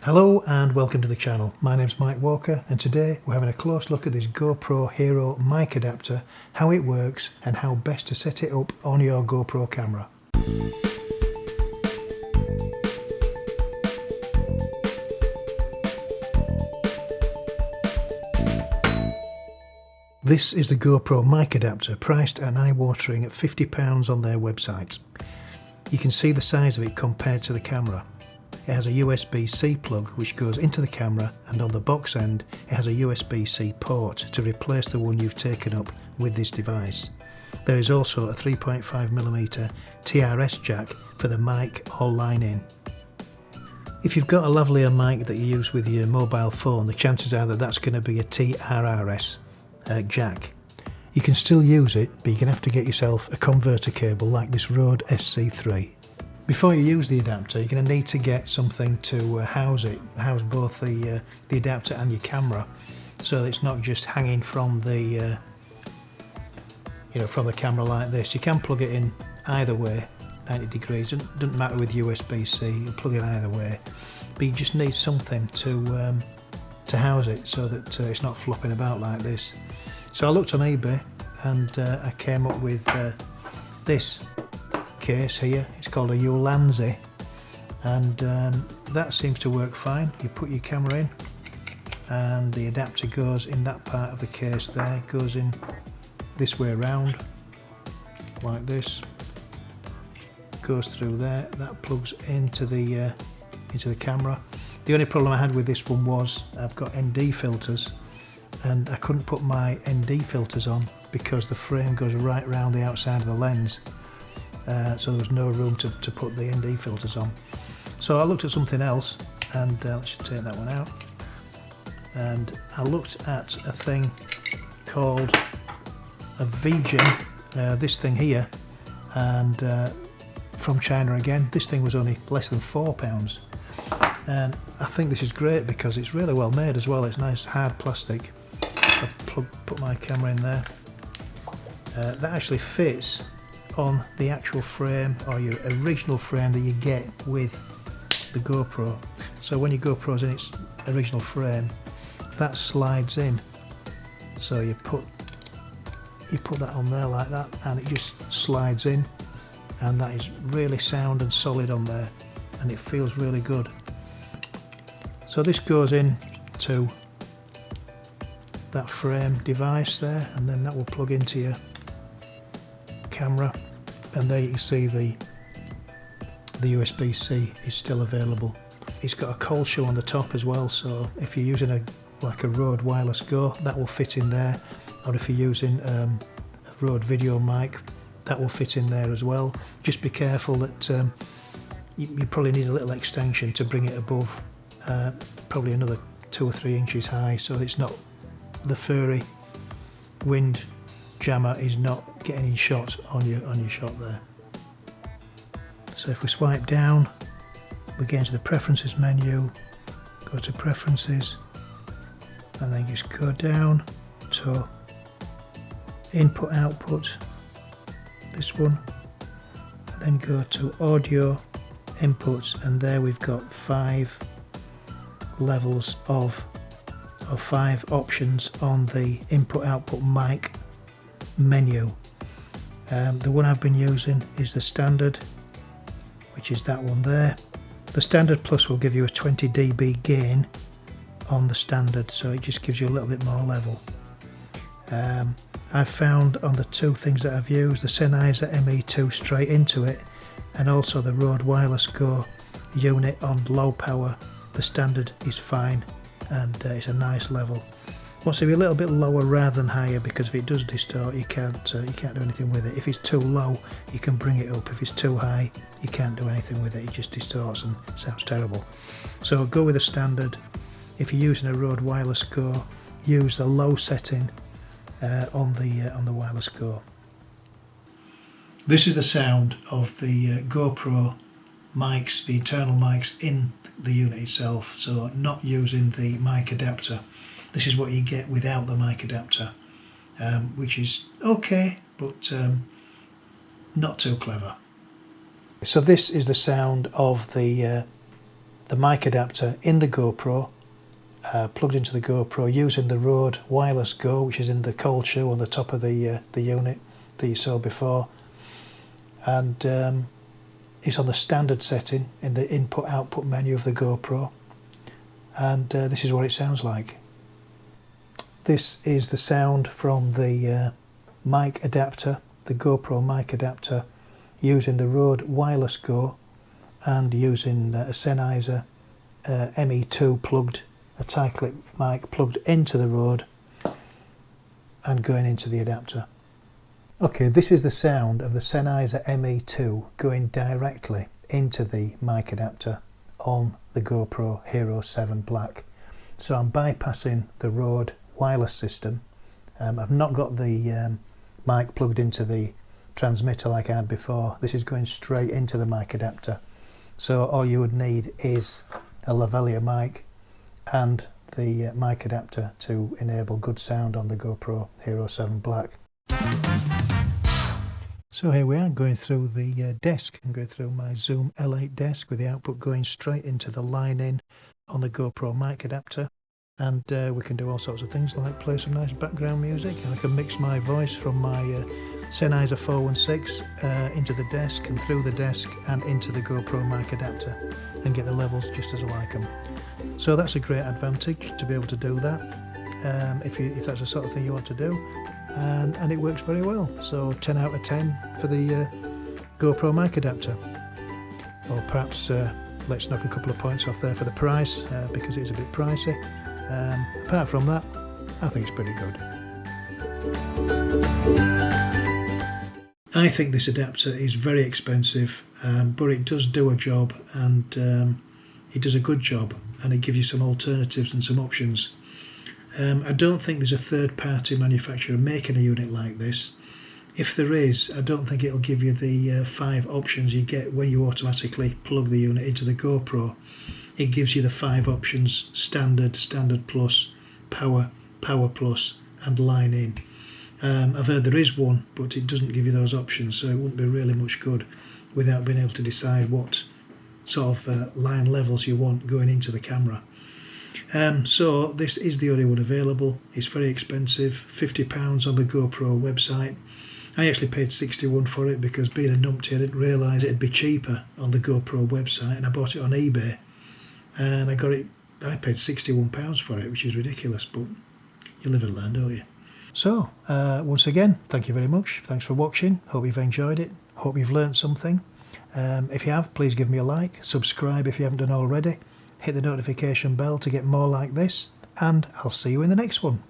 Hello and welcome to the channel. My name's Mike Walker and today we're having a close look at this GoPro Hero mic adapter, how it works and how best to set it up on your GoPro camera. This is the GoPro mic adapter, priced an eye-watering at £50 on their website. You can see the size of it compared to the camera. It has a USB-C plug which goes into the camera, and on the box end it has a USB-C port to replace the one you've taken up with this device. There is also a 3.5mm TRS jack for the mic or line in. If you've got a lavalier mic that you use with your mobile phone, the chances are that that's going to be a TRS jack. You can still use it, but you're going to have to get yourself a converter cable like this Rode SC3. Before you use the adapter, you're going to need to get something to house both the adapter and your camera, so that it's not just hanging from the from the camera like this. You can plug it in either way, 90 degrees. It doesn't matter with USB-C. You plug it either way, but you just need something to house it so that it's not flopping about like this. So I looked on eBay and I came up with this case here. It's called a Ulanzi, and that seems to work fine. You put your camera in and the adapter goes in that part of the case there, goes in this way around like this, goes through there, that plugs into the camera. The only problem I had with this one was I've got ND filters and I couldn't put my ND filters on because the frame goes right around the outside of the lens. So there was no room to put the ND filters on. So I looked at something else, and let's just take that one out. And I looked at a thing called a Fujinon, this thing here, and from China again. This thing was only less than £4. And I think this is great because it's really well made as well. It's nice hard plastic. I put my camera in there. That actually fits on the actual frame, or your original frame that you get with the GoPro. So when your GoPro's in its original frame, that slides in. So you put that on there like that, and it just slides in, and that is really sound and solid on there, and it feels really good. So this goes in to that frame device there, and then that will plug into your camera, and there you can see the USB-C is still available. It's got a cold shoe on the top as well, so if you're using a Rode Wireless Go, that will fit in there, or if you're using a Rode video mic, that will fit in there as well. Just be careful that you probably need a little extension to bring it above, probably another 2 or 3 inches high, so it's not, the furry wind jammer is not getting in shot on your shot there. So if we swipe down, we get into the preferences menu, go to preferences, and then just go down to input output, this one, and then go to audio inputs, and there we've got 5 levels of 5 options on the input output mic menu. The one I've been using is the standard, which is that one there. The standard plus will give you a 20 dB gain on the standard, so it just gives you a little bit more level. I've found on the 2 things that I've used, the Sennheiser ME2 straight into it, and also the Rode Wireless Go unit on low power, the standard is fine, and it's a nice level. Wants to be a little bit lower rather than higher, because if it does distort, you can't do anything with it. If it's too low, you can bring it up. If it's too high, you can't do anything with it. It just distorts and sounds terrible. So go with the standard. If you're using a Rode Wireless Go, use the low setting on the Wireless Go. This is the sound of the GoPro mics, the internal mics in the unit itself. So not using the mic adapter. This is what you get without the mic adapter, which is okay, but not too clever. So this is the sound of the the mic adapter in the GoPro, plugged into the GoPro using the Rode Wireless Go, which is in the cold shoe on the top of the unit that you saw before, and it's on the standard setting in the input-output menu of the GoPro, and this is what it sounds like. This is the sound from the mic adapter, the GoPro mic adapter, using the Rode Wireless Go and using a Sennheiser ME2 plugged, a tie-clip mic plugged into the Rode and going into the adapter. Okay, this is the sound of the Sennheiser ME2 going directly into the mic adapter on the GoPro Hero 7 Black. So I'm bypassing the Rode wireless system. I've not got the mic plugged into the transmitter like I had before. This is going straight into the mic adapter. So all you would need is a lavalier mic and the mic adapter to enable good sound on the GoPro Hero 7 Black. So here we are going through the desk. I'm going through my Zoom L8 desk with the output going straight into the line-in on the GoPro mic adapter. And we can do all sorts of things like play some nice background music, and I can mix my voice from my Sennheiser 416 into the desk and through the desk and into the GoPro mic adapter and get the levels just as I like them. So that's a great advantage to be able to do that if that's the sort of thing you want to do, and it works very well. So 10 out of 10 for the GoPro mic adapter. Or perhaps let's knock a couple of points off there for the price because it's a bit pricey. Apart from that, I think it's pretty good. I think this adapter is very expensive, but it does do a job, and it does a good job, and it gives you some alternatives and some options. I don't think there's a third-party manufacturer making a unit like this. If there is, I don't think it'll give you the 5 options you get when you automatically plug the unit into the GoPro. It gives you the 5 options: standard, standard plus, power, power plus, and line in. I've heard there is one, but it doesn't give you those options, so it wouldn't be really much good without being able to decide what sort of line levels you want going into the camera. So this is the only one available. It's very expensive, £50 on the GoPro website. I actually paid £61 for it because, being a numpty, I didn't realise it'd be cheaper on the GoPro website, and I bought it on eBay, and I paid £61 for it, which is ridiculous, but you live and learn, don't you? So once again, thank you very much. Thanks for watching. Hope you've enjoyed it. Hope you've learned something. If you have, please give me a like, subscribe if you haven't done already, hit the notification bell to get more like this, and I'll see you in the next one.